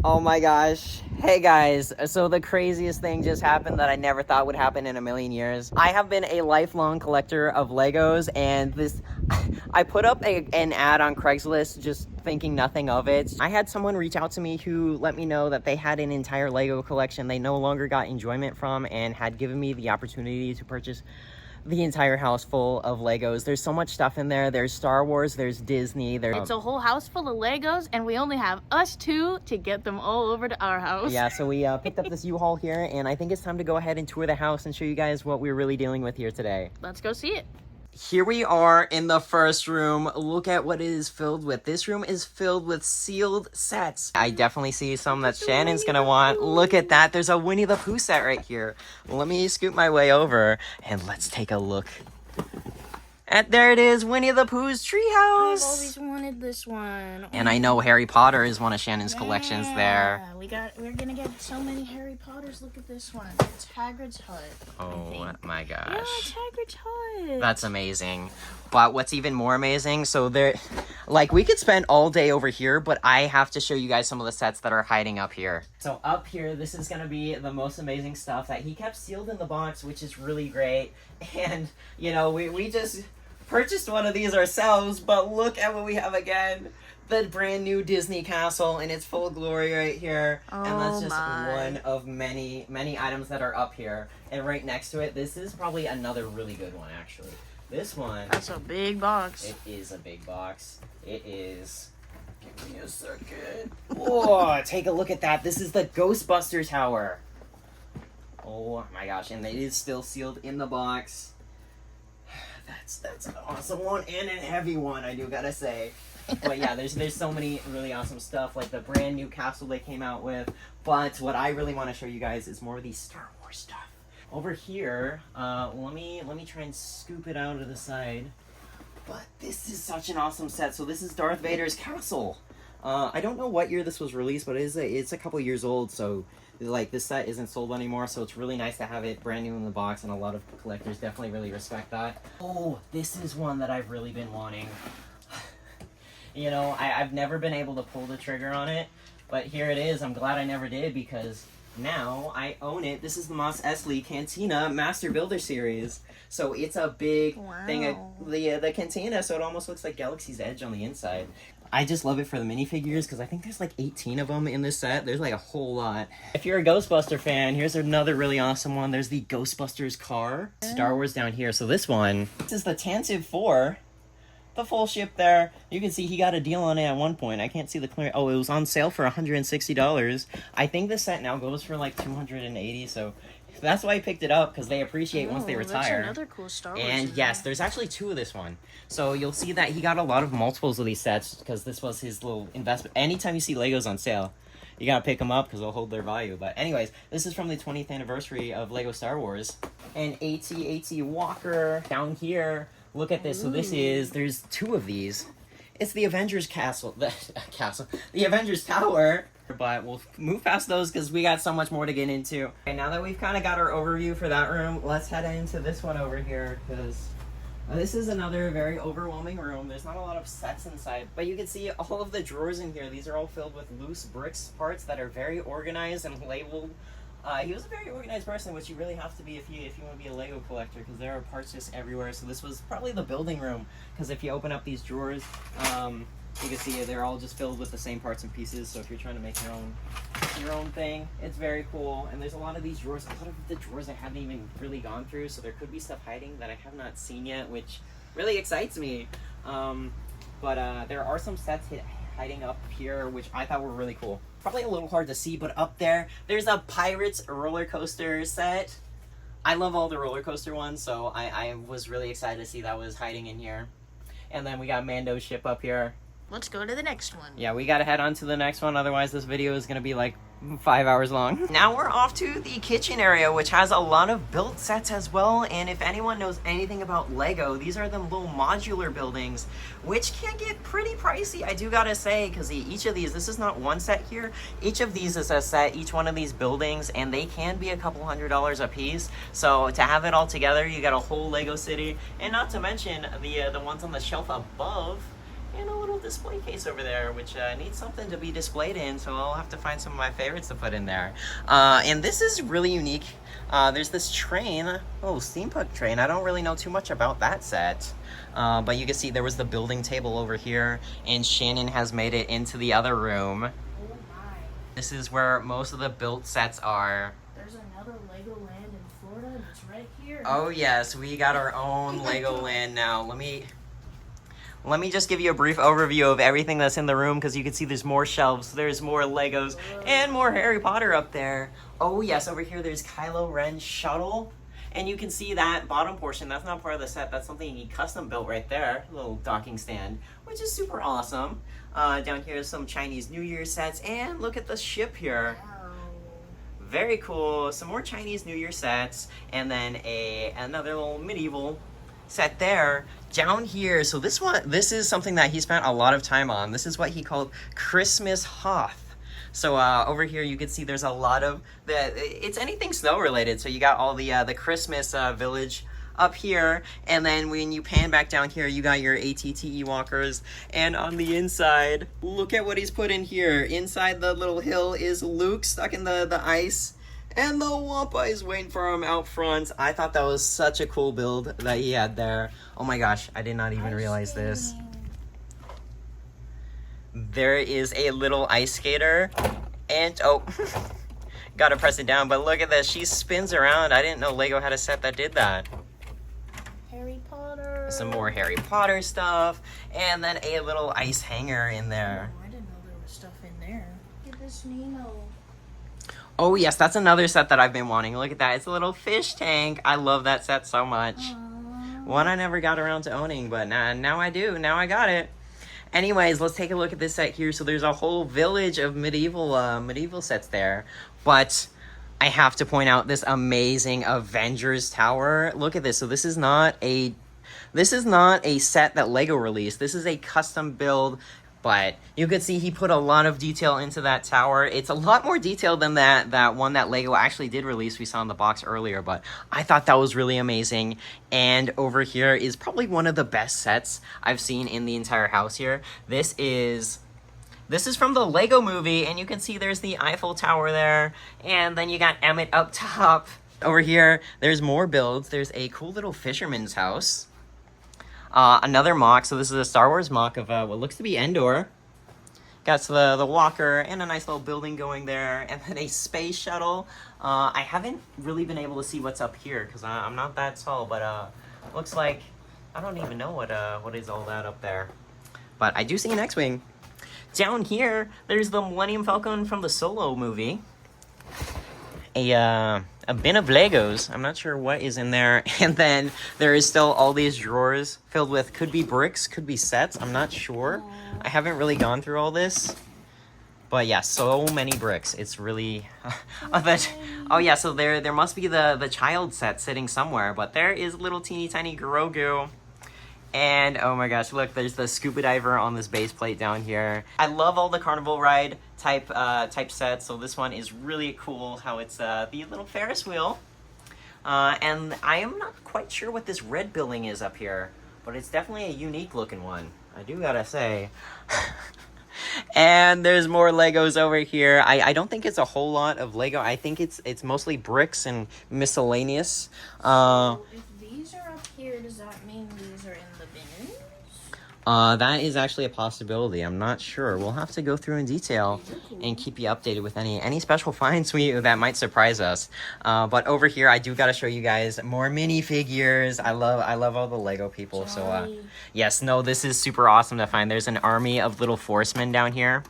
Oh my gosh. Hey guys, so the craziest thing just happened that I never thought would happen in a million years. I have been a lifelong collector of Legos, and I put up an ad on Craigslist just thinking nothing of it. I had someone reach out to me who let me know that they had an entire Lego collection they no longer got enjoyment from and had given me the opportunity to purchase the entire house full of Legos. There's so much stuff in there. There's Star Wars, there's Disney, It's a whole house full of Legos, and we only have us two to get them all over to our house. Yeah, so we picked up this U-Haul here, and I think it's time to go ahead and tour the house and show you guys what we're really dealing with here today. Let's go see it. Here we are in the first room. Look at what it is filled with. This room is filled with sealed sets. I definitely see some that Shannon's gonna want. Look at that. There's a Winnie the Pooh set right here. Let me scoot my way over and let's take a look. And there it is, Winnie the Pooh's treehouse. I've always wanted this one. And I know Harry Potter is one of Shannon's collections there. We're gonna get so many Harry Potters. Look at this one. It's Hagrid's hut. Oh my gosh. Yeah, it's Hagrid's hut. That's amazing. But what's even more amazing, so there, like, we could spend all day over here, but I have to show you guys some of the sets that are hiding up here. So up here, this is gonna be the most amazing stuff that he kept sealed in the box, which is really great. And, you know, we just purchased one of these ourselves, but look at what we have again. The brand new Disney castle in its full glory right here. And that's just one of many, many items that are up here. And right next to it, this is probably another really good one, actually. This one. That's a big box. It is a big box. It is. Give me a second. Whoa, take a look at that. This is the Ghostbusters tower. Oh my gosh, and it is still sealed in the box. That's an awesome one and a heavy one, I do gotta say. But yeah, there's so many really awesome stuff, like the brand new castle they came out with. But what I really want to show you guys is more of the Star Wars stuff. Over here, let me try and scoop it out of the side. But this is such an awesome set. So this is Darth Vader's castle. I don't know what year this was released, but it's a couple years old. So like this set isn't sold anymore. So it's really nice to have it brand new in the box, and a lot of collectors definitely really respect that. Oh, this is one that I've really been wanting. You know, I've never been able to pull the trigger on it, but here it is. I'm glad I never did because now I own it. This is the Mos Eisley Cantina Master Builder Series. So it's a big thing of the cantina, so it almost looks like Galaxy's Edge on the inside. I just love it for the minifigures because I think there's like 18 of them in this set. There's like a whole lot. If you're a Ghostbuster fan, here's another really awesome one. There's the Ghostbusters car. Star Wars down here. So this is the Tantive 4. The full ship there. You can see he got a deal on it at one point. I can't see the clear. Oh, it was on sale for $160. I think the set now goes for like $280. So that's why I picked it up, because they appreciate once they retire. That's another cool Star Wars. And yes, there's actually two of this one. So you'll see that he got a lot of multiples of these sets because this was his little investment. Anytime you see Legos on sale, you gotta pick them up because they'll hold their value. But anyways, this is from the 20th anniversary of Lego Star Wars. And AT-AT Walker down here. Look at this. So there's two of these. It's the Avengers castle. The Avengers Tower. But we'll move past those because we got so much more to get into. And now that we've kind of got our overview for that room, let's head into this one over here because this is another very overwhelming room. There's not a lot of sets inside, but you can see all of the drawers in here. These are all filled with loose bricks parts that are very organized and labeled. He was a very organized person, which you really have to be if you want to be a Lego collector, because there are parts just everywhere. So this was probably the building room, because if you open up these drawers, you can see they're all just filled with the same parts and pieces. So if you're trying to make your own thing, it's very cool. And there's a lot of these drawers. A lot of the drawers I haven't even really gone through, so there could be stuff hiding that I have not seen yet, which really excites me. But there are some sets hiding up here, which I thought were really cool. Probably a little hard to see, but up there's a Pirates roller coaster set. I love all the roller coaster ones, so I was really excited to see that was hiding in here. And then we got Mando's ship up here. Let's go to the next one. Yeah, we gotta head on to the next one, otherwise this video is gonna be like 5 hours long. Now we're off to the kitchen area, which has a lot of built sets as well. And if anyone knows anything about Lego, these are the little modular buildings, which can get pretty pricey, I do gotta say, because each of these, this is not one set here, each of these is a set, each one of these buildings, and they can be a couple $100s a piece. So to have it all together, you got a whole Lego city, and not to mention the ones on the shelf above. and a little display case over there, which needs something to be displayed in, so I'll have to find some of my favorites to put in there. And this is really unique. There's this train, steampunk train. I don't really know too much about that set, but you can see there was the building table over here, and Shannon has made it into the other room. Oh my. This is where most of the built sets are. There's another Legoland in Florida, and it's right here. Oh yes, we got our own Legoland now. Let me just give you a brief overview of everything that's in the room, because you can see there's more shelves, there's more Legos, and more Harry Potter up there. Oh yes, over here there's Kylo Ren's shuttle. And you can see that bottom portion, that's not part of the set, that's something he custom built right there. A little docking stand, which is super awesome. Down here is some Chinese New Year sets, and look at the ship here. Very cool. Some more Chinese New Year sets, and then another little medieval set there. Down here, so this is something that he spent a lot of time on. This is what he called Christmas Hoth. So over here you can see there's a lot of it's anything snow related. So you got all the Christmas village up here, and then when you pan back down here, you got your ATTE walkers, and on the inside, look at what he's put in here. Inside the little hill is Luke stuck in the ice, and the Wampa is waiting for him out front. I thought that was such a cool build that he had there. Oh my gosh, I did not even realize this. There is a little ice skater, and gotta press it down, but look at this, she spins around. I didn't know Lego had a set that did that. Harry Potter. Some more Harry Potter stuff, and then a little ice hanger in there. Oh, I didn't know there was stuff in there. Look at this Nemo. Oh yes, that's another set that I've been wanting. Look at that, it's a little fish tank. I love that set so much. One I never got around to owning, but now I do. Now I got it. Anyways, let's take a look at this set here. So there's a whole village of medieval sets there, but I have to point out this amazing Avengers Tower. Look at this. So this is not a set that Lego released. This is a custom build, but you could see he put a lot of detail into that tower. It's a lot more detailed than that one that Lego actually did release. We saw in the box earlier, but I thought that was really amazing. And over here is probably one of the best sets I've seen in the entire house here. This is from the Lego movie, and you can see there's the Eiffel Tower there, and then you got Emmett up top. Over here, there's more builds. There's a cool little fisherman's house. Another mock, so this is a Star Wars mock of what looks to be Endor. Got the walker and a nice little building going there, and then a space shuttle. I haven't really been able to see what's up here because I'm not that tall, but looks like I don't even know what is all that up there. But I do see an X-Wing. Down here, there's the Millennium Falcon from the Solo movie. A bin of Legos. I'm not sure what is in there. And then there is still all these drawers filled with, could be bricks, could be sets. I'm not sure. I haven't really gone through all this. But yeah, so many bricks. It's really... oh yeah, so there must be the child set sitting somewhere. But there is little teeny tiny Grogu. And oh my gosh, look, there's the scuba diver on this base plate down here. I love all the carnival ride type sets. So this one is really cool how it's the little Ferris wheel. And I am not quite sure what this red building is up here, but it's definitely a unique looking one, I do gotta say. And there's more Legos over here. I don't think it's a whole lot of Lego. I think it's mostly bricks and miscellaneous. So if these are up here, does that mean these are in the bins? That is actually a possibility. I'm not sure. We'll have to go through in detail and keep you updated with any special finds that might surprise us. But over here, I do got to show you guys more minifigures. I love all the Lego people. So yes, no, this is super awesome to find. There's an army of little Forcemen down here.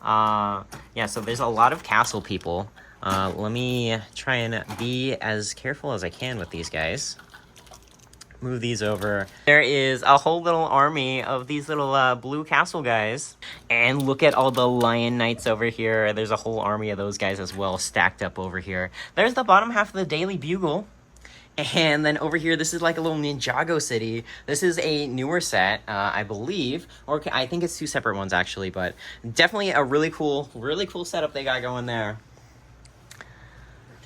Yeah, so there's a lot of castle people. Let me try and be as careful as I can with these guys. Move these over. There is a whole little army of these little blue castle guys. And look at all the lion knights over here. There's a whole army of those guys as well stacked up over here. There's the bottom half of the Daily Bugle. And then over here, this is like a little Ninjago city. This is a newer set, I believe. Or I think it's two separate ones actually. But definitely a really cool setup they got going there.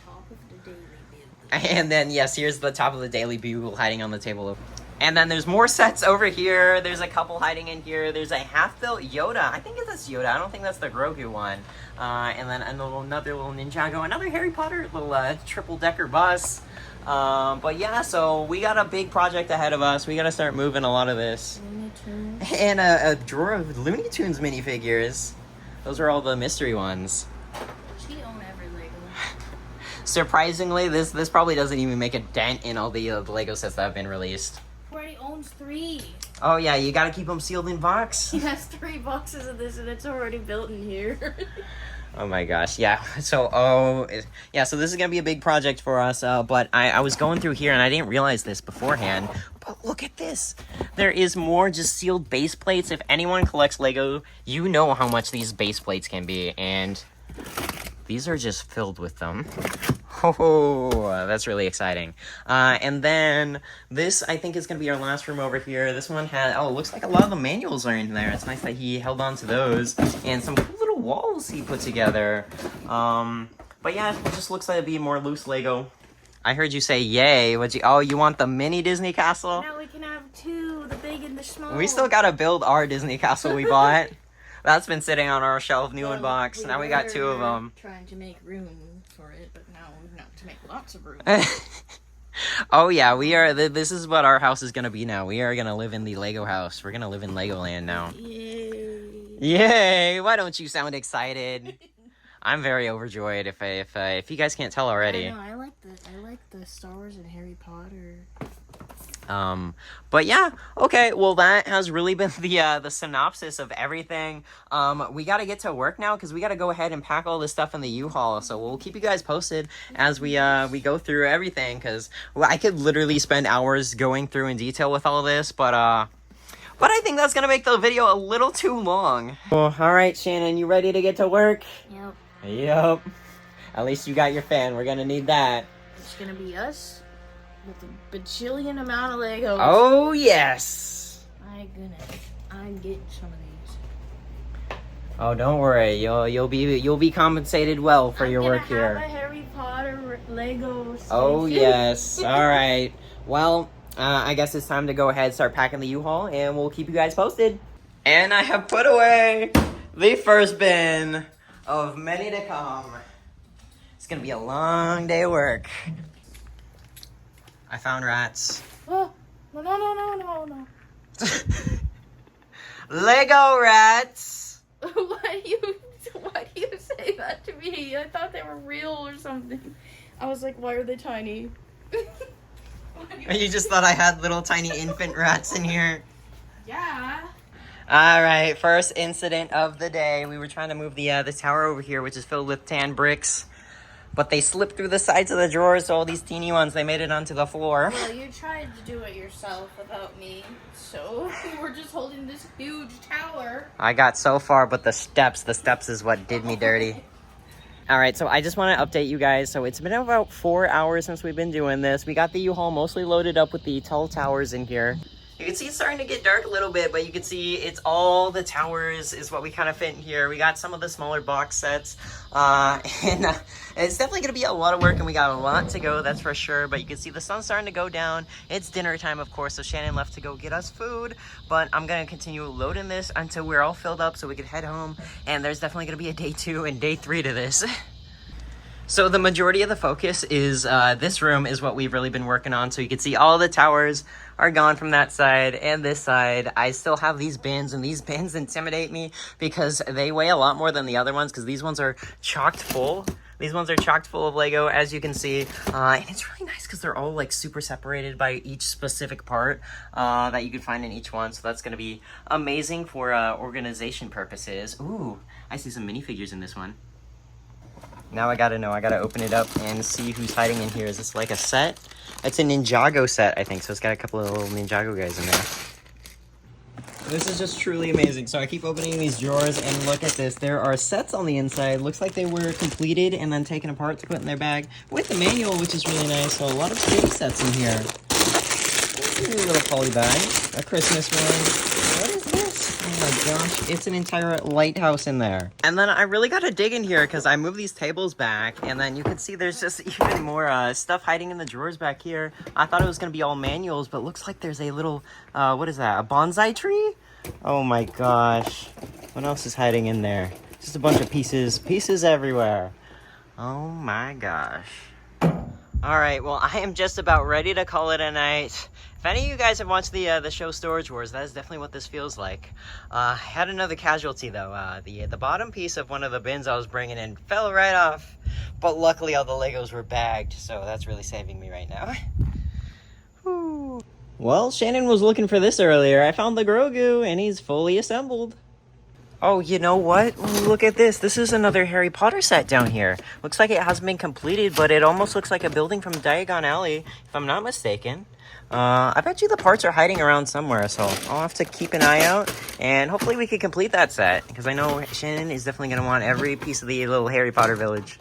Top of the Daily Bugle. And then, yes, here's the top of the Daily Bugle hiding on the table. And then there's more sets over here. There's a couple hiding in here. There's a half-built Yoda. I think that's Yoda. I don't think that's the Grogu one. And then another little Ninjago. Another Harry Potter little triple-decker bus. But yeah, so we got a big project ahead of us. We got to start moving a lot of this. Looney Tunes. And a drawer of Looney Tunes minifigures. Those are all the mystery ones. She own every Lego. Surprisingly, this probably doesn't even make a dent in all the Lego sets that have been released. Already owns 3. Oh yeah, you gotta keep them sealed in box. He has 3 boxes of this, and it's already built in here. Oh my gosh, yeah. So, so this is gonna be a big project for us. But I was going through here and I didn't realize this beforehand. But look at this. There is more just sealed base plates. If anyone collects Lego, you know how much these base plates can be, and these are just filled with them. Oh, that's really exciting. And then this, I think, is going to be our last room over here. This one has, it looks like a lot of the manuals are in there. It's nice that he held on to those. And some cool little walls he put together. But yeah, it just looks like it'd be more loose Lego. I heard you say yay. You want the mini Disney castle? Now we can have 2, the big and the small. We still got to build our Disney castle we bought. That's been sitting on our shelf, new in box. Now we got 2 of them. Trying to make room for it, but now we have to make lots of room. Oh yeah, we are. This is what our house is gonna be now. We are gonna live in the Lego house. We're gonna live in Legoland now. Yay! Yay! Why don't you sound excited? I'm very overjoyed. If you guys can't tell already. I like the Star Wars and Harry Potter. But yeah, okay, well that has really been the synopsis of everything. We gotta get to work now because we gotta go ahead and pack all this stuff in the U-Haul, so we'll keep you guys posted as we go through everything, because I could literally spend hours going through in detail with all this, but I think that's gonna make the video a little too long. Well, alright Shannon, you ready to get to work? Yep. Yep. At least you got your fan, we're gonna need that. It's gonna be us with a bajillion amount of Legos. Oh yes! My goodness, I'm getting some of these. Oh, don't worry. You'll be compensated well for your work here. I'm gonna have a Harry Potter Lego station. Oh yes. All right. Well, I guess it's time to go ahead and start packing the U-Haul, and we'll keep you guys posted. And I have put away the first bin of many to come. It's gonna be a long day of work. I found rats. Oh, no. Lego rats. Why do you say that to me? I thought they were real or something. I was like, why are they tiny? You just thought I had little tiny infant rats in here? Yeah. All right, first incident of the day. We were trying to move the tower over here, which is filled with tan bricks. But they slipped through the sides of the drawers, so all these teeny ones, they made it onto the floor. Well, you tried to do it yourself without me, so we're just holding this huge tower. I got so far, but the steps is what did me dirty. All right, so I just want to update you guys. So it's been about 4 hours since we've been doing this. We got the U-Haul mostly loaded up with the tall towers in here. You can see it's starting to get dark a little bit, but you can see it's all the towers is what we kind of fit in here. We got some of the smaller box sets, and it's definitely going to be a lot of work, and we got a lot to go, that's for sure. But you can see the sun's starting to go down. It's dinner time, of course, so Shannon left to go get us food. But I'm going to continue loading this until we're all filled up so we can head home. And there's definitely going to be a day 2 and day 3 to this. So the majority of the focus is this room is what we've really been working on. So you can see all the towers are gone from that side and this side. I still have these bins, and these bins intimidate me because they weigh a lot more than the other ones, because these ones are chocked full. These ones are chocked full of Lego, as you can see. And it's really nice because they're all like super separated by each specific part that you can find in each one. So that's going to be amazing for organization purposes. Ooh, I see some minifigures in this one. Now I gotta open it up and see who's hiding in here. Is this like a set? It's a Ninjago set, I think. So it's got a couple of little Ninjago guys in there. This is just truly amazing. So I keep opening these drawers and look at this. There are sets on the inside. Looks like they were completed and then taken apart to put in their bag with the manual, which is really nice. So a lot of big sets in here. There's a new little poly bag. A Christmas one. What is this? gosh, it's an entire lighthouse in there. And then I really got to dig in here because I moved these tables back, and then you can see there's just even more stuff hiding in the drawers back here. I thought it was going to be all manuals, but it looks like there's a little, what is that, a bonsai tree? Oh my gosh. What else is hiding in there? Just a bunch of pieces everywhere. Oh my gosh. All right, well, I am just about ready to call it a night. If any of you guys have watched the show Storage Wars, that is definitely what this feels like. Had another casualty though. The bottom piece of one of the bins I was bringing in fell right off, but luckily all the Legos were bagged, so that's really saving me right now. Whew. Well, Shannon was looking for this earlier. I found the Grogu, and he's fully assembled. Oh, you know what? Look at this. This is another Harry Potter set down here. Looks like it hasn't been completed, but it almost looks like a building from Diagon Alley, if I'm not mistaken. I bet you the parts are hiding around somewhere, so I'll have to keep an eye out, and hopefully we can complete that set, because I know Shannon is definitely going to want every piece of the little Harry Potter village.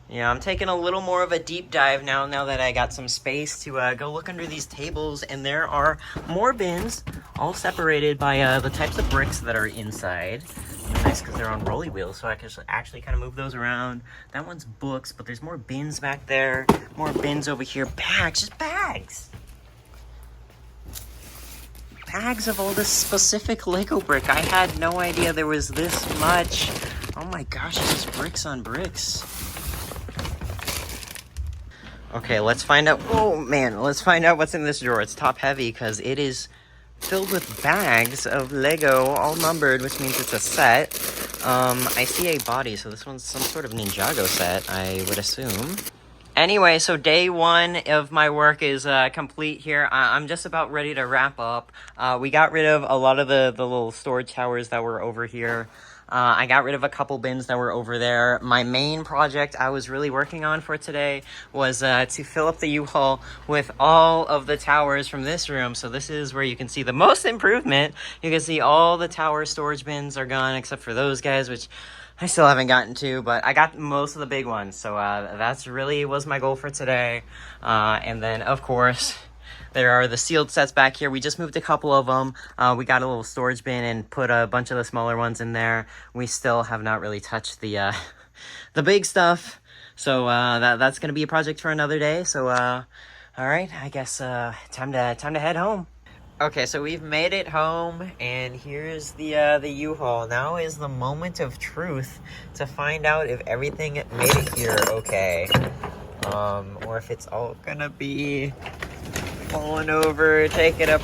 Yeah, I'm taking a little more of a deep dive now that I got some space to go look under these tables, and there are more bins, all separated by the types of bricks that are inside. Nice, because they're on rolly wheels, so I can actually kind of move those around. That one's books, but there's more bins back there, more bins over here. Bags, just bags. Bags of all this specific Lego brick. I had no idea there was this much. Oh my gosh, it's just bricks on bricks. Okay, let's find out. Oh man, let's find out what's in this drawer. It's top heavy because it is filled with bags of Lego, all numbered, which means it's a set. I see a body, so this one's some sort of Ninjago set, I would assume. Anyway, so day one of my work is complete here. I'm just about ready to wrap up. We got rid of a lot of the little storage towers that were over here. I got rid of a couple bins that were over there. My main project I was really working on for today was to fill up the U-Haul with all of the towers from this room. So this is where you can see the most improvement. You can see all the tower storage bins are gone except for those guys, which I still haven't gotten to, but I got most of the big ones. So that's really was my goal for today. And then, of course, there are the sealed sets back here. We just moved a couple of them. We got a little storage bin and put a bunch of the smaller ones in there. We still have not really touched the big stuff. So that's going to be a project for another day. So all right, I guess time to head home. Okay, so we've made it home, and here's the U-Haul. Now is the moment of truth to find out if everything made it here okay. Or if it's all gonna be falling over, taking up.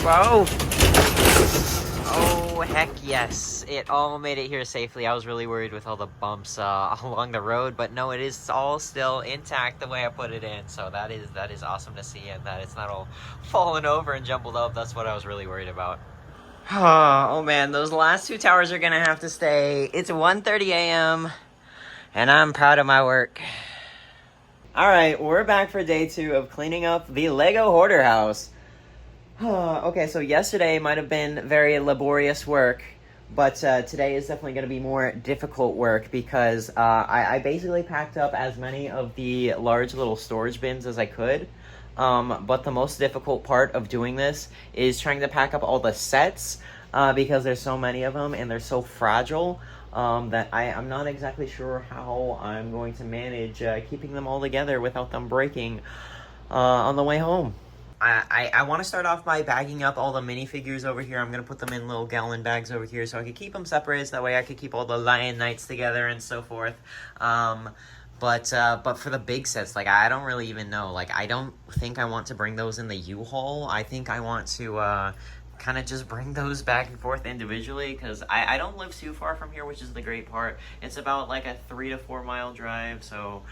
Oh, heck yes. It all made it here safely. I was really worried with all the bumps along the road, but no, it is all still intact the way I put it in. So that is awesome to see, and that it's not all falling over and jumbled up. That's what I was really worried about. Oh man, those last two towers are gonna have to stay. It's 1:30 a.m. and I'm proud of my work. Alright, we're back for day 2 of cleaning up the Lego Hoarder house. Okay, so yesterday might have been very laborious work, but today is definitely going to be more difficult work because I basically packed up as many of the large little storage bins as I could. But the most difficult part of doing this is trying to pack up all the sets because there's so many of them and they're so fragile. That I'm not exactly sure how I'm going to manage keeping them all together without them breaking on the way home. I want to start off by bagging up all the minifigures over here. I'm going to put them in little gallon bags over here so I can keep them separated. So that way I could keep all the Lion Knights together and so forth. But for the big sets, like, I don't really even know. Like, I don't think I want to bring those in the U-Haul. I think I want to kind of just bring those back and forth individually because I don't live too far from here, which is the great part. It's about like a 3 to 4 mile drive, so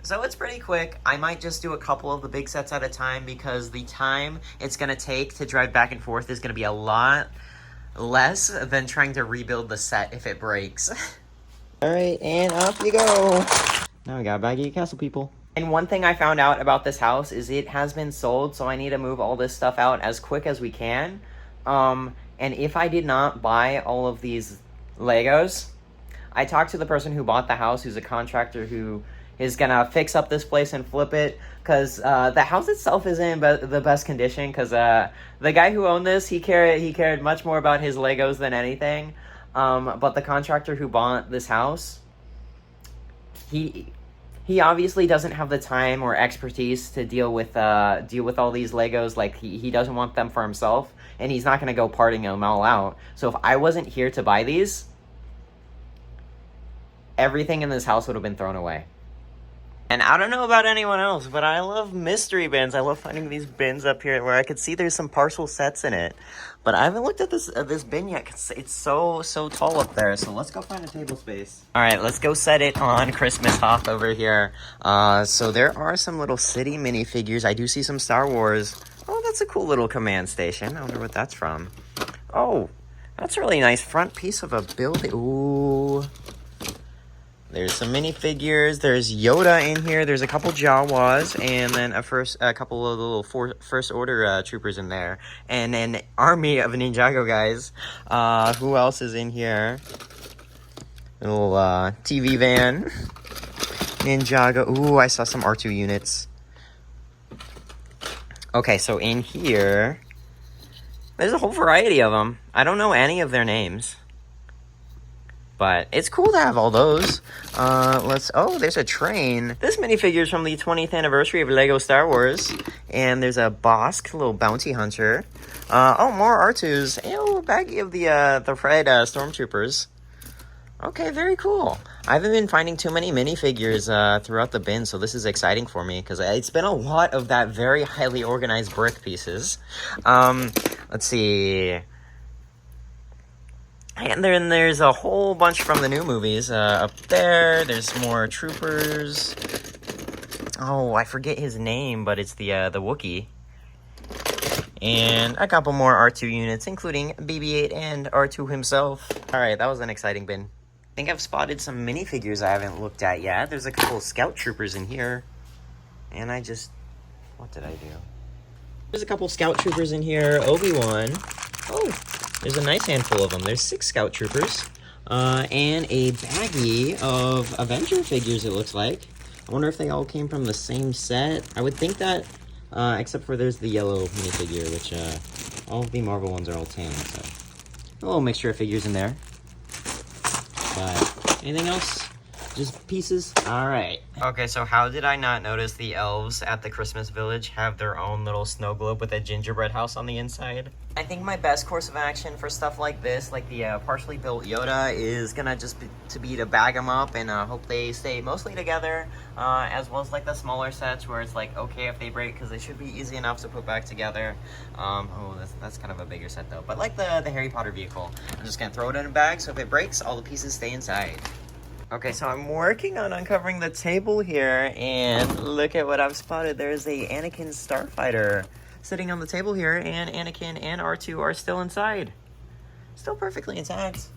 it's pretty quick. I might just do a couple of the big sets at a time because the time it's going to take to drive back and forth is going to be a lot less than trying to rebuild the set if it breaks. Alright, and off you go. Now we got Baggy Castle people. And one thing I found out about this house is it has been sold, so I need to move all this stuff out as quick as we can. And if I did not buy all of these Legos, I talked to the person who bought the house, who's a contractor who is gonna fix up this place and flip it, because the house itself isn't in the best condition, because the guy who owned this, he cared much more about his Legos than anything. But the contractor who bought this house, he obviously doesn't have the time or expertise to deal with all these Legos. Like, he doesn't want them for himself, and he's not going to go parting them all out. So if I wasn't here to buy these, everything in this house would have been thrown away. And I don't know about anyone else, but I love mystery bins. I love finding these bins up here where I could see there's some partial sets in it. But I haven't looked at this bin yet because it's so tall up there. So let's go find a table space. All right, let's go set it on Christmas Hoth over here. So there are some little city minifigures. I do see some Star Wars. Oh, that's a cool little command station. I wonder what that's from. Oh, that's a really nice front piece of a building. Ooh. There's some minifigures. There's Yoda in here. There's a couple Jawas, and then a couple of little First Order troopers in there, and an army of Ninjago guys. Who else is in here? A little TV van. Ninjago. Ooh, I saw some R2 units. Okay, so in here, there's a whole variety of them. I don't know any of their names. But it's cool to have all those. Oh, there's a train. This minifigure is from the 20th anniversary of Lego Star Wars. And there's a Bosk, a little bounty hunter. More R2s. Oh, a baggie of the Fred Stormtroopers. Okay, very cool. I haven't been finding too many minifigures throughout the bin, so this is exciting for me because it's been a lot of that very highly organized brick pieces. Let's see. And then there's a whole bunch from the new movies up there. There's more troopers. Oh, I forget his name, but it's the Wookiee. And a couple more R2 units, including BB-8 and R2 himself. All right, that was an exciting bin. I think I've spotted some minifigures I haven't looked at yet. There's a couple Scout Troopers in here. And what did I do? There's a couple Scout Troopers in here. Obi-Wan. Oh, there's a nice handful of them. There's 6 Scout Troopers. And a baggie of Avenger figures, it looks like. I wonder if they all came from the same set. I would think that, except for there's the yellow minifigure, which all of the Marvel ones are all tan, so a little mixture of figures in there. But anything else? Just pieces? Alright. Okay, so how did I not notice the elves at the Christmas village have their own little snow globe with a gingerbread house on the inside? I think my best course of action for stuff like this, like the partially built Yoda, is gonna just be to bag them up and hope they stay mostly together, as well as like the smaller sets where it's like okay if they break because they should be easy enough to put back together. That's kind of a bigger set though. But like the Harry Potter vehicle, I'm just gonna throw it in a bag so if it breaks, all the pieces stay inside. Okay, so I'm working on uncovering the table here, and look at what I've spotted. There's a Anakin Starfighter sitting on the table here, and Anakin and R2 are still inside. Still perfectly intact.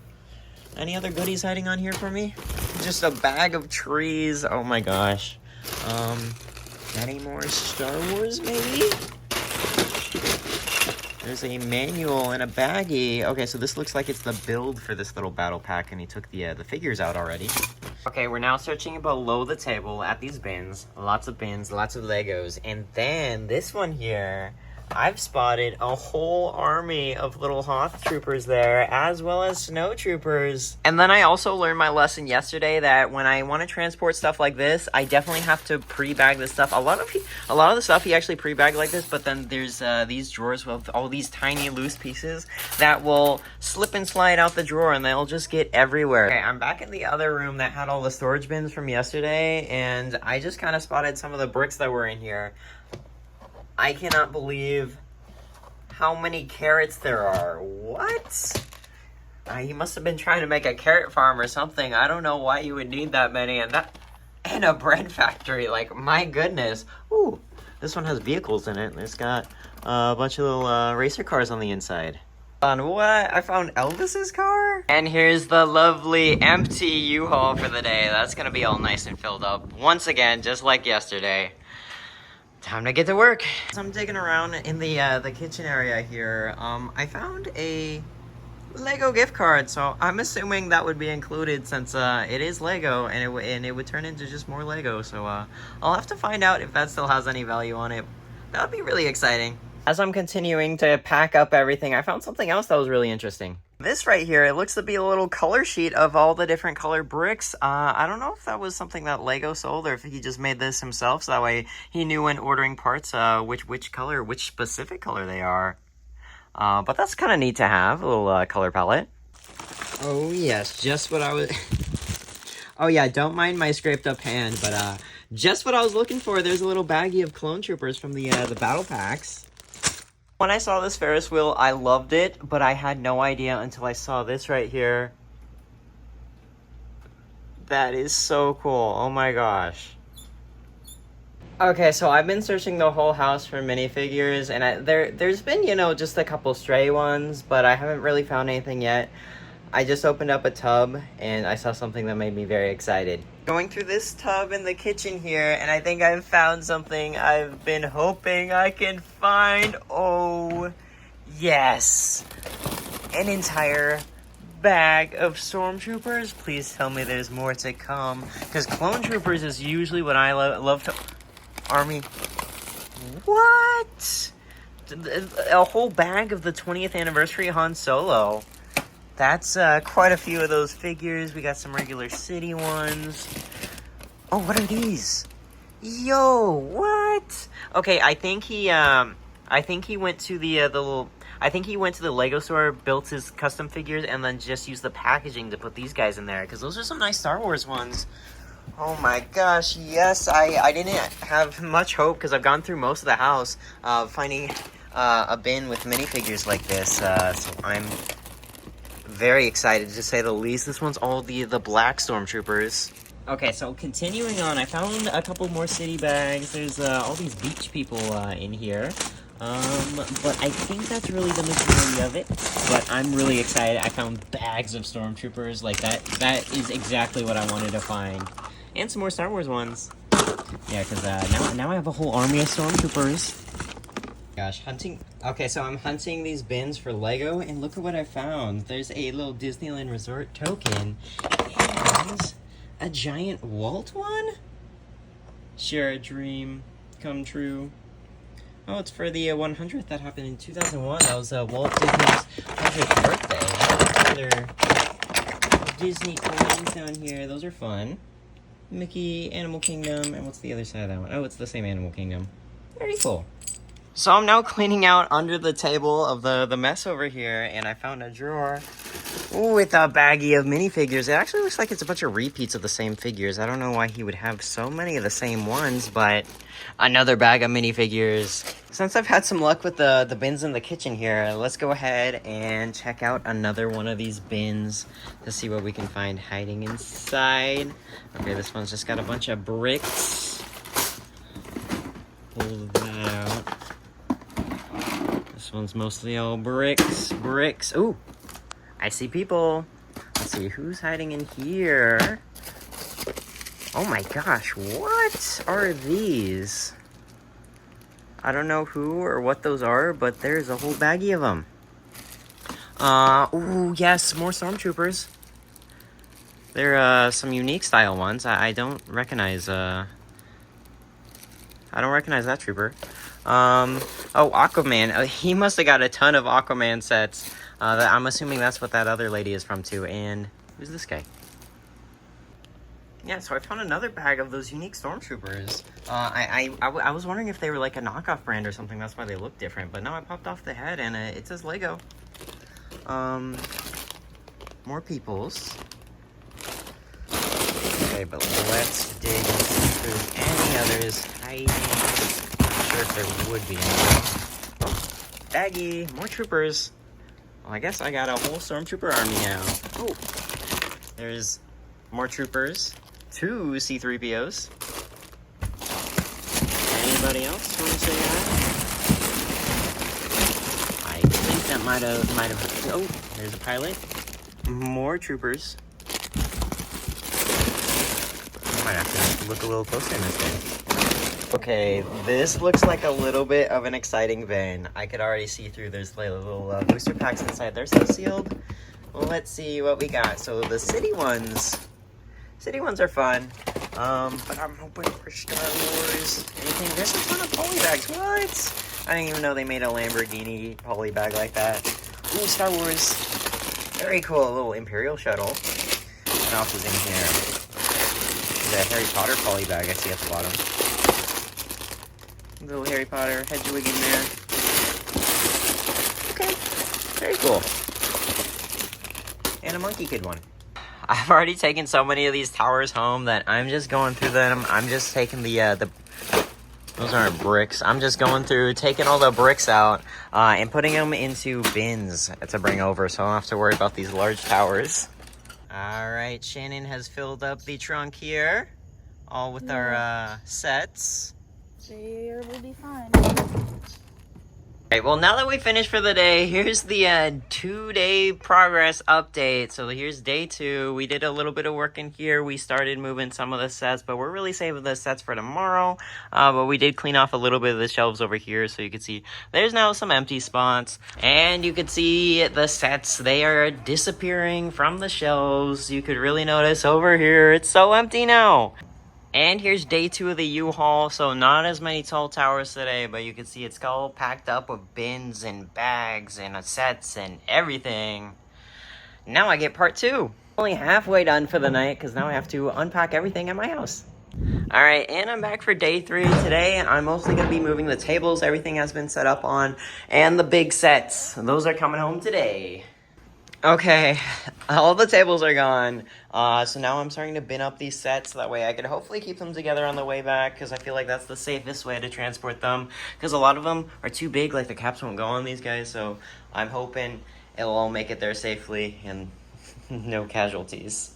Any other goodies hiding on here for me? Just a bag of trees. Oh my gosh. Any more Star Wars, maybe? There's a manual and a baggie. Okay, so this looks like it's the build for this little battle pack, and he took the figures out already. Okay, we're now searching below the table at these bins. Lots of Legos. And then this one here, I've spotted a whole army of little Hoth troopers there, as well as snow troopers. And then I also learned my lesson yesterday that when I want to transport stuff like this, I definitely have to pre-bag this stuff. A lot of the stuff he actually pre-bagged like this, but then there's these drawers with all these tiny loose pieces that will slip and slide out the drawer, and they'll just get everywhere. Okay, I'm back in the other room that had all the storage bins from yesterday, and I just kind of spotted some of the bricks that were in here. I cannot believe how many carrots there are. What? He must have been trying to make a carrot farm or something. I don't know why you would need that many. And a bread factory. Like, my goodness. Ooh, this one has vehicles in it. It's got a bunch of little racer cars on the inside. On what? I found Elvis's car? And here's the lovely empty U-Haul for the day. That's gonna be all nice and filled up. Once again, just like yesterday. Time to get to work. So I'm digging around in the kitchen area here. I found a Lego gift card, so I'm assuming that would be included since it is Lego, and it would turn into just more Lego. So I'll have to find out if that still has any value on it. That would be really exciting. As I'm continuing to pack up everything, I found something else that was really interesting. This right here, it looks to be a little color sheet of all the different color bricks. I don't know if that was something that Lego sold or if he just made this himself, so that way he knew when ordering parts which color, which specific color they are. But that's kind of neat to have, a little color palette. Oh yes, just what I was... Oh yeah, don't mind my scraped up hand, but just what I was looking for. There's a little baggie of clone troopers from the battle packs. When I saw this Ferris wheel, I loved it, but I had no idea until I saw this right here. That is so cool. Oh my gosh. Okay, so I've been searching the whole house for minifigures, and there's been, you know, just a couple stray ones, but I haven't really found anything yet. I just opened up a tub, and I saw something that made me very excited. Going through this tub in the kitchen here, and I think I've found something I've been hoping I can find. Oh, yes. An entire bag of stormtroopers. Please tell me there's more to come, because clone troopers is usually what I love to... Army. What? A whole bag of the 20th anniversary Han Solo. That's quite a few of those figures. We got some regular city ones. Oh, what are these? Yo, what? Okay, I think he went to the little... I think he went to the Lego store, built his custom figures, and then just used the packaging to put these guys in there, because those are some nice Star Wars ones. Oh my gosh, yes, I didn't have much hope, because I've gone through most of the house finding a bin with minifigures like this, so I'm very excited to say the least. This one's all the black stormtroopers. Okay, so continuing on, I found a couple more city bags. There's all these beach people in here. But I think that's really the majority of it. But I'm really excited. I found bags of stormtroopers like that. That is exactly what I wanted to find. And some more Star Wars ones. Yeah, because now I have a whole army of stormtroopers. Gosh, hunting... Okay, so I'm hunting these bins for Lego, and look at what I found. There's a little Disneyland Resort token, and a giant Walt one? Share a dream come true. Oh, it's for the 100th that happened in 2001. That was Walt Disney's 100th birthday. Other Disney coins down here. Those are fun. Mickey, Animal Kingdom, and what's the other side of that one? Oh, it's the same Animal Kingdom. Very cool. So I'm now cleaning out under the table of the mess over here, and I found a drawer with a baggie of minifigures. It actually looks like it's a bunch of repeats of the same figures. I don't know why he would have so many of the same ones, but another bag of minifigures. Since I've had some luck with the bins in the kitchen here, let's go ahead and check out another one of these bins to see what we can find hiding inside. Okay, this one's just got a bunch of bricks. Pull that out. This one's mostly all bricks. Ooh, I see people. Let's see who's hiding in here. Oh my gosh, what are these? I don't know who or what those are, but there's a whole baggie of them. Ooh, yes, more stormtroopers. They're some unique style ones. I don't recognize that trooper. Oh, Aquaman. He must have got a ton of Aquaman sets. I'm assuming that's what that other lady is from too. And who's this guy? Yeah, so I found another bag of those unique stormtroopers. I was wondering if they were like a knockoff brand or something. That's why they look different. But no, I popped off the head and it says Lego. More peoples. Okay, but let's dig through any others hiding. Not sure if there would be any. Oh, baggie, more troopers. Well, I guess I got a whole stormtrooper army now. Oh, there's more troopers. 2 C-3POs. Anybody else want to say hi? I think that might have. Oh, there's a pilot. More troopers. I might have to look a little closer in this bin. Okay, this looks like a little bit of an exciting bin. I could already see through. There's like little booster packs inside. They're so sealed. Well, let's see what we got. So the city ones are fun. But I'm hoping for Star Wars. Anything? There's a ton of poly bags. What? I didn't even know they made a Lamborghini poly bag like that. Ooh, Star Wars. Very cool, a little Imperial shuttle. What else is in here? The Harry Potter poly bag I see at the bottom. Little Harry Potter Hedwig in there. Okay, very cool. And a Monkey Kid one. I've already taken so many of these towers home that I'm just going through them. I'm just taking the those aren't bricks. I'm just going through, taking all the bricks out, and putting them into bins to bring over, so I don't have to worry about these large towers. All right, Shannon has filled up the trunk here, all with our sets. There will be fine. Alright, well, now that we finished for the day, here's the 2-day progress update. So here's day 2. We did a little bit of work in here. We started moving some of the sets, but we're really saving the sets for tomorrow. But we did clean off a little bit of the shelves over here, so you can see there's now some empty spots. And you can see the sets, they are disappearing from the shelves. You could really notice over here, it's so empty now. And here's day 2 of the U-Haul, so not as many tall towers today, but you can see it's all packed up with bins and bags and sets and everything. Now I get part 2. Only halfway done for the night, because now I have to unpack everything at my house. Alright, and I'm back for day 3 today. I'm mostly going to be moving the tables everything has been set up on, and the big sets. Those are coming home today. Okay, all the tables are gone, so now I'm starting to bin up these sets, so that way I can hopefully keep them together on the way back, because I feel like that's the safest way to transport them, because a lot of them are too big, like the caps won't go on these guys, so I'm hoping it'll all make it there safely, and no casualties.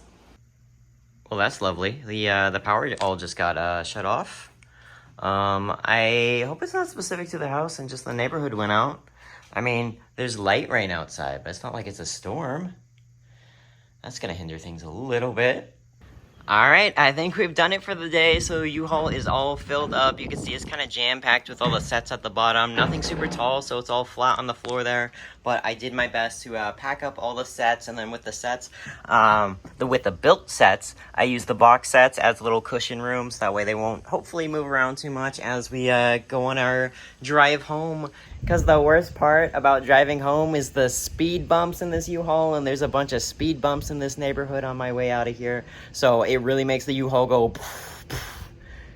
Well, that's lovely. The power all just got shut off. I hope it's not specific to the house and just the neighborhood went out. I mean, there's light rain outside, but it's not like it's a storm. That's gonna hinder things a little bit. Alright, I think we've done it for the day, so U-Haul is all filled up. You can see it's kind of jam-packed with all the sets at the bottom. Nothing super tall, so it's all flat on the floor there. But I did my best to pack up all the sets, and then with the sets, with the built sets, I use the box sets as little cushion rooms. That way they won't hopefully move around too much as we go on our drive home. Because the worst part about driving home is the speed bumps in this U-Haul, and there's a bunch of speed bumps in this neighborhood on my way out of here. So it really makes the U-Haul go poof, poof.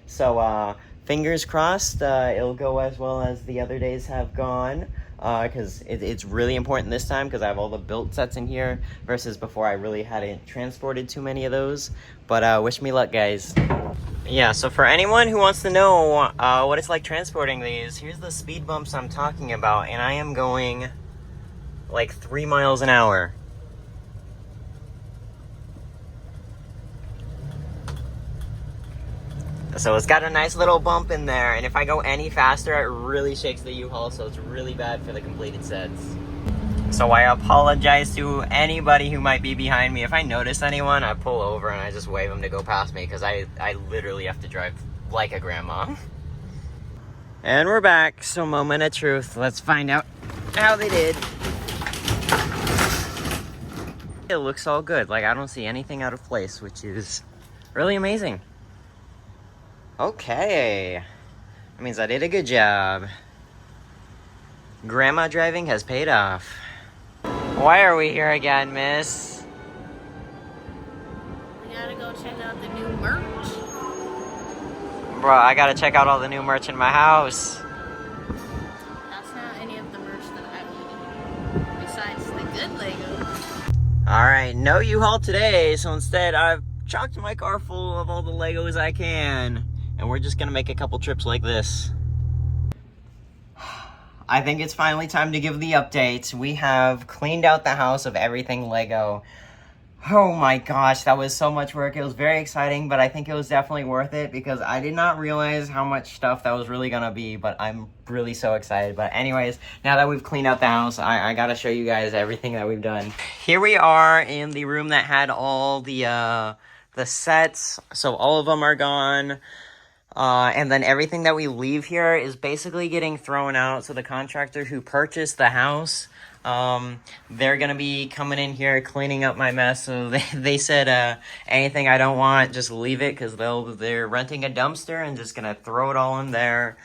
So fingers crossed it'll go as well as the other days have gone. Because it's really important this time because I have all the built sets in here versus before I really hadn't transported too many of those. But wish me luck, guys. Yeah, so for anyone who wants to know what it's like transporting these, here's the speed bumps I'm talking about, and I am going like 3 miles an hour. So it's got a nice little bump in there, and if I go any faster, it really shakes the U-Haul, so it's really bad for the completed sets. So I apologize to anybody who might be behind me. If I notice anyone, I pull over and I just wave them to go past me, because I literally have to drive like a grandma. And we're back, so moment of truth. Let's find out how they did. It looks all good. Like, I don't see anything out of place, which is really amazing. Okay, that means I did a good job. Grandma driving has paid off. Why are we here again, miss? We gotta go check out the new merch. Bro, I gotta check out all the new merch in my house. That's not any of the merch that I wanted, besides the good Legos. Alright, no U-Haul today, so instead I've chocked my car full of all the Legos I can. And we're just gonna make a couple trips like this. I think it's finally time to give the update. We have cleaned out the house of everything Lego. Oh my gosh, that was so much work. It was very exciting, but I think it was definitely worth it because I did not realize how much stuff that was really gonna be, but I'm really so excited. But anyways, now that we've cleaned out the house, I gotta show you guys everything that we've done. Here we are in the room that had all the sets, so all of them are gone. And then everything that we leave here is basically getting thrown out. So the contractor who purchased the house, they're going to be coming in here cleaning up my mess. So they said anything I don't want, just leave it because they're renting a dumpster and just going to throw it all in there.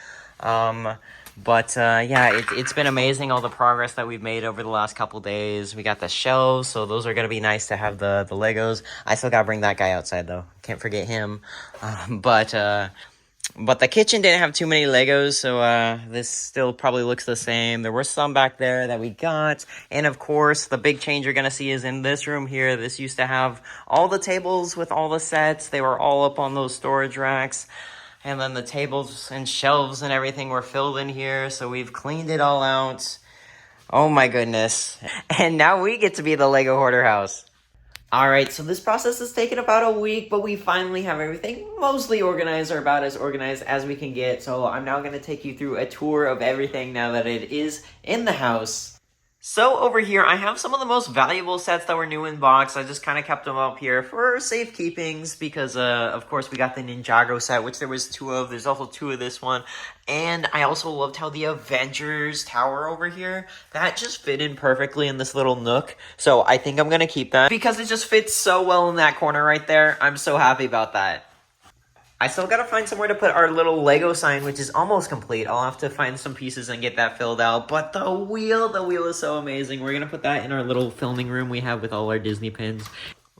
Yeah, it's been amazing, all the progress that we've made over the last couple days. We got the shelves, so those are going to be nice to have the Legos. I still got to bring that guy outside, though. Can't forget him. But the kitchen didn't have too many Legos, so this still probably looks the same. There were some back there that we got. And of course, the big change you're going to see is in this room here. This used to have all the tables with all the sets. They were all up on those storage racks. And then the tables and shelves and everything were filled in here, so we've cleaned it all out. Oh my goodness. And now we get to be the Lego Hoarder House. Alright, so this process has taken about a week, but we finally have everything mostly organized, or about as organized as we can get. So I'm now going to take you through a tour of everything now that it is in the house. So over here, I have some of the most valuable sets that were new in box. I just kind of kept them up here for safekeepings because, of course, we got the Ninjago set, which there was 2 of. There's also 2 of this one. And I also loved how the Avengers Tower over here, that just fit in perfectly in this little nook. So I think I'm going to keep that because it just fits so well in that corner right there. I'm so happy about that. I still gotta find somewhere to put our little Lego sign, which is almost complete. I'll have to find some pieces and get that filled out. But the wheel is so amazing. We're gonna put that in our little filming room we have with all our Disney pins.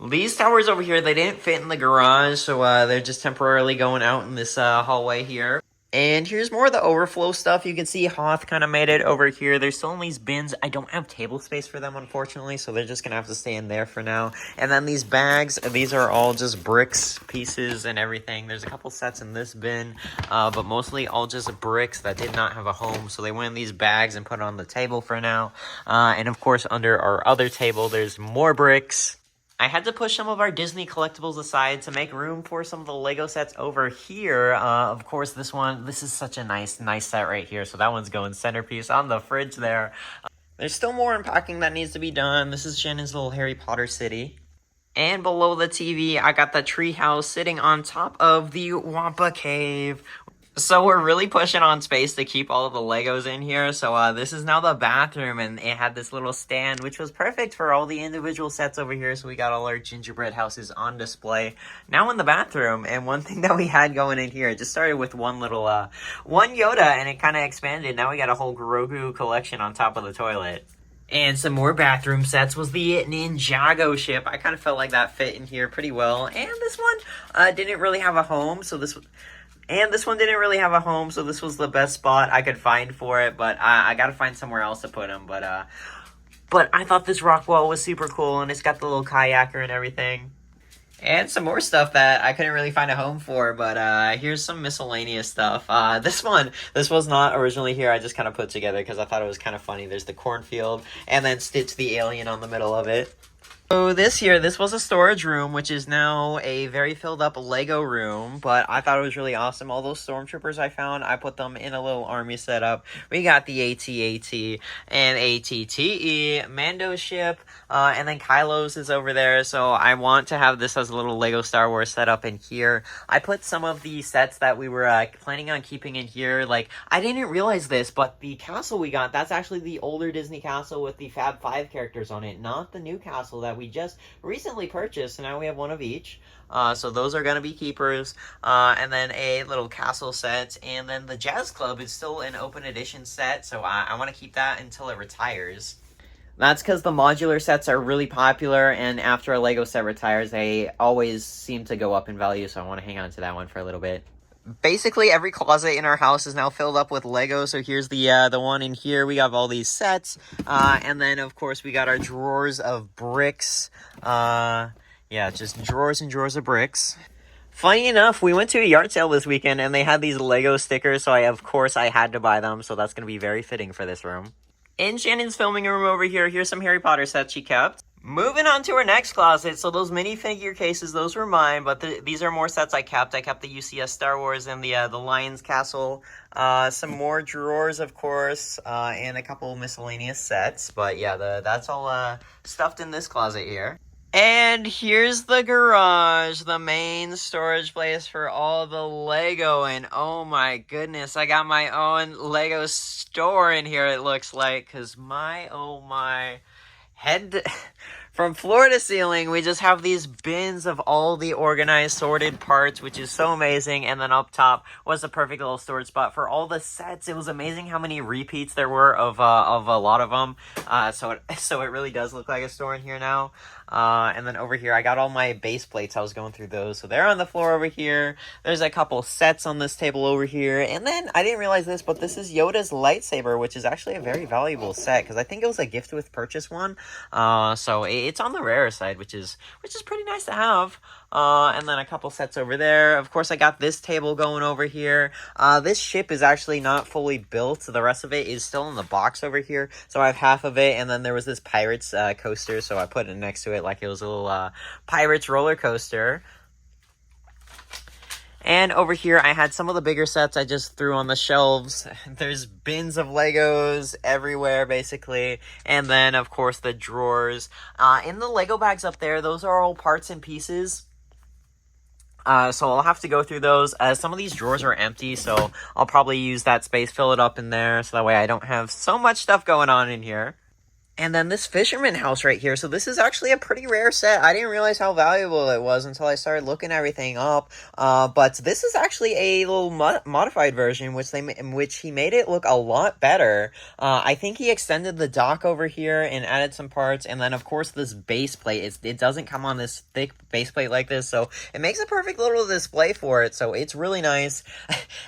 These towers over here, they didn't fit in the garage, so they're just temporarily going out in this hallway here. And here's more of the overflow stuff. You can see Hoth kind of made it over here. There's still in these bins. I don't have table space for them, unfortunately, so they're just going to have to stay in there for now. And then these bags, these are all just bricks, pieces, and everything. There's a couple sets in this bin, but mostly all just bricks that did not have a home. So they went in these bags and put it on the table for now. And of course, under our other table, there's more bricks. I had to push some of our Disney collectibles aside to make room for some of the Lego sets over here. Of course, this is such a nice set right here. So that one's going centerpiece on the fridge there. There's still more unpacking that needs to be done. This is Shannon's little Harry Potter city. And below the TV, I got the tree house sitting on top of the Wampa Cave. So we're really pushing on space to keep all of the Legos in here. So this is now the bathroom, and it had this little stand, which was perfect for all the individual sets over here. So we got all our gingerbread houses on display now in the bathroom. And one thing that we had going in here, it just started with one little, one Yoda, and it kind of expanded. Now we got a whole Grogu collection on top of the toilet. And some more bathroom sets was the Ninjago ship. I kind of felt like that fit in here pretty well. And this one didn't really have a home, so this one didn't really have a home, so this was the best spot I could find for it. But I gotta find somewhere else to put him. But I thought this Rockwell was super cool, and it's got the little kayaker and everything. And some more stuff that I couldn't really find a home for, but here's some miscellaneous stuff. This was not originally here. I just kind of put together because I thought it was kind of funny. There's the cornfield, and then Stitch the alien on the middle of it. So this was a storage room, which is now a very filled up Lego room, but I thought it was really awesome. All those stormtroopers I found, I put them in a little army setup. We got the AT-AT and ATTE, Mando ship, and then Kylo's is over there, so I want to have this as a little Lego Star Wars setup in here. I put some of the sets that we were planning on keeping in here. Like, I didn't realize this, but the castle we got, that's actually the older Disney castle with the Fab 5 characters on it, not the new castle that we just recently purchased, and now we have one of each. So those are going to be keepers. And then a little castle set, and then the Jazz Club is still an open edition set, so I want to keep that until it retires. That's because the modular sets are really popular, and after a Lego set retires, they always seem to go up in value, so I want to hang on to that one for a little bit. Basically, every closet in our house is now filled up with Lego. So here's the one in here. We have all these sets. And then, of course, we got our drawers of bricks. Yeah, just drawers and drawers of bricks. Funny enough, we went to a yard sale this weekend, and they had these Lego stickers. So, of course, I had to buy them. So that's going to be very fitting for this room. In Shannon's filming room over here, here's some Harry Potter sets she kept. Moving on to our next closet, so those minifigure cases, those were mine, but these are more sets I kept. I kept the UCS Star Wars and the Lion's Castle. Some more drawers, of course, and a couple miscellaneous sets. But yeah, that's all stuffed in this closet here. And here's the garage, the main storage place for all the Lego. And oh my goodness, I got my own Lego store in here, it looks like, because my, oh my... from floor to ceiling, we just have these bins of all the organized, sorted parts, which is so amazing. And then up top was a perfect little storage spot for all the sets. It was amazing how many repeats there were of a lot of them. So it really does look like a store in here now. And then over here, I got all my base plates. I was going through those. So they're on the floor over here. There's a couple sets on this table over here. And then I didn't realize this, but this is Yoda's lightsaber, which is actually a very valuable set because I think it was a gift with purchase one. So it's on the rare side, which is pretty nice to have. And then a couple sets over there. Of course, I got this table going over here. This ship is actually not fully built. The rest of it is still in the box over here. So I have half of it. And then there was this Pirates coaster. So I put it next to it like it was a little Pirates roller coaster. And over here, I had some of the bigger sets I just threw on the shelves. There's bins of Legos everywhere, basically. And then, of course, the drawers. In the Lego bags up there, those are all parts and pieces. So I'll have to go through those. Some of these drawers are empty, so I'll probably use that space, fill it up in there, so that way I don't have so much stuff going on in here. And then this fisherman house right here. So this is actually a pretty rare set. I didn't realize how valuable it was until I started looking everything up. But this is actually a little modified version, which he made it look a lot better. I think he extended the dock over here and added some parts. And then, of course, this base plate. It doesn't come on this thick base plate like this. So it makes a perfect little display for it. So it's really nice.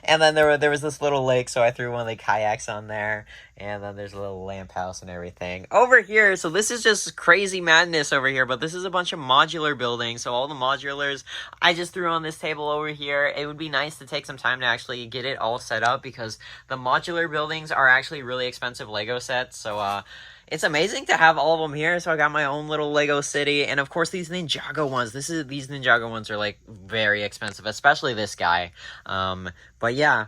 And then there was this little lake. So I threw one of the kayaks on there. And then there's a little lamp house and everything. Over here, so this is just crazy madness over here, but this is a bunch of modular buildings. So all the modulars I just threw on this table over here. It would be nice to take some time to actually get it all set up because the modular buildings are actually really expensive Lego sets. So, it's amazing to have all of them here. So I got my own little Lego city. And of course, these Ninjago ones. These Ninjago ones are like very expensive, especially this guy. But yeah,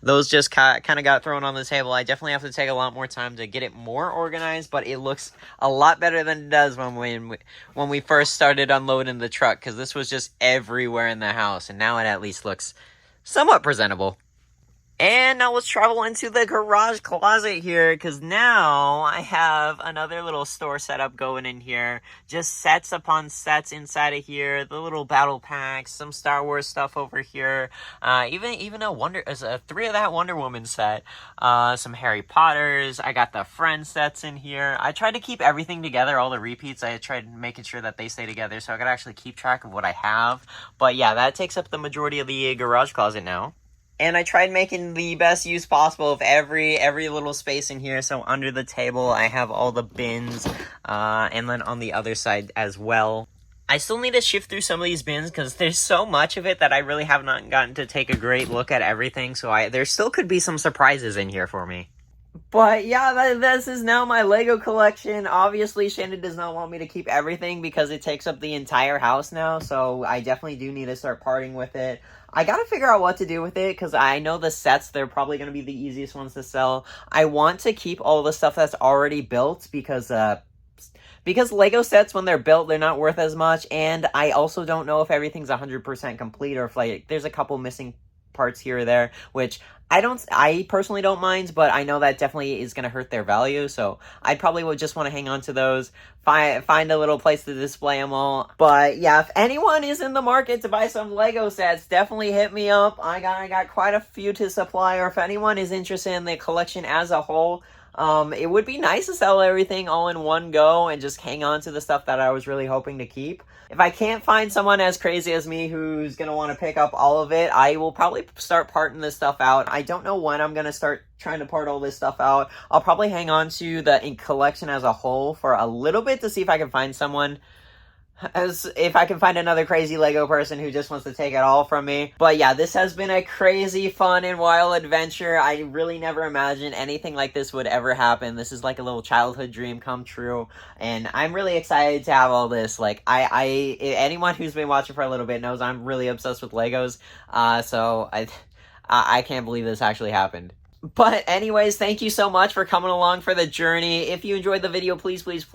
those just kind of got thrown on the table. I definitely have to take a lot more time to get it more organized, but it looks a lot better than it does when we first started unloading the truck, because this was just everywhere in the house, and now it at least looks somewhat presentable. And now let's travel into the garage closet here, because now I have another little store setup going in here. Just sets upon sets inside of here, the little battle packs, some Star Wars stuff over here, even three of that Wonder Woman set, some Harry Potters. I got the Friends sets in here. I tried to keep everything together, all the repeats. I tried making sure that they stay together, so I could actually keep track of what I have. But yeah, that takes up the majority of the garage closet now. And I tried making the best use possible of every little space in here. So under the table, I have all the bins, and then on the other side as well. I still need to shift through some of these bins because there's so much of it that I really have not gotten to take a great look at everything. So there still could be some surprises in here for me. But yeah, this is now my Lego collection. Obviously, Shannon does not want me to keep everything because it takes up the entire house now. So I definitely do need to start parting with it. I gotta figure out what to do with it, because I know the sets, they're probably going to be the easiest ones to sell. I want to keep all the stuff that's already built, because Lego sets, when they're built, they're not worth as much, and I also don't know if everything's 100% complete, or if, like, there's a couple missing parts here or there, which I personally don't mind, but I know that definitely is going to hurt their value, so I probably would just want to hang on to those, find a little place to display them all. But yeah, if anyone is in the market to buy some Lego sets, definitely hit me up. I got quite a few to supply, or if anyone is interested in the collection as a whole, it would be nice to sell everything all in one go and just hang on to the stuff that I was really hoping to keep. If I can't find someone as crazy as me who's going to want to pick up all of it, I will probably start parting this stuff out. I don't know when I'm going to start trying to part all this stuff out. I'll probably hang on to the collection as a whole for a little bit to see if I can find someone. If I can find another crazy Lego person who just wants to take it all from me. But yeah, this has been a crazy, fun, and wild adventure. I really never imagined anything like this would ever happen. This is like a little childhood dream come true. And I'm really excited to have all this. Like, anyone who's been watching for a little bit knows I'm really obsessed with Legos. So I can't believe this actually happened. But anyways, thank you so much for coming along for the journey. If you enjoyed the video, please leave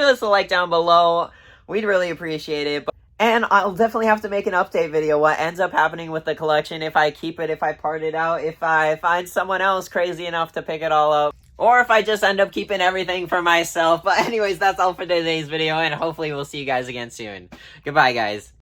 us a like down below. We'd really appreciate it. And I'll definitely have to make an update video, what ends up happening with the collection, if I keep it, if I part it out, if I find someone else crazy enough to pick it all up, or if I just end up keeping everything for myself. But anyways, that's all for today's video, and hopefully we'll see you guys again soon. Goodbye, guys.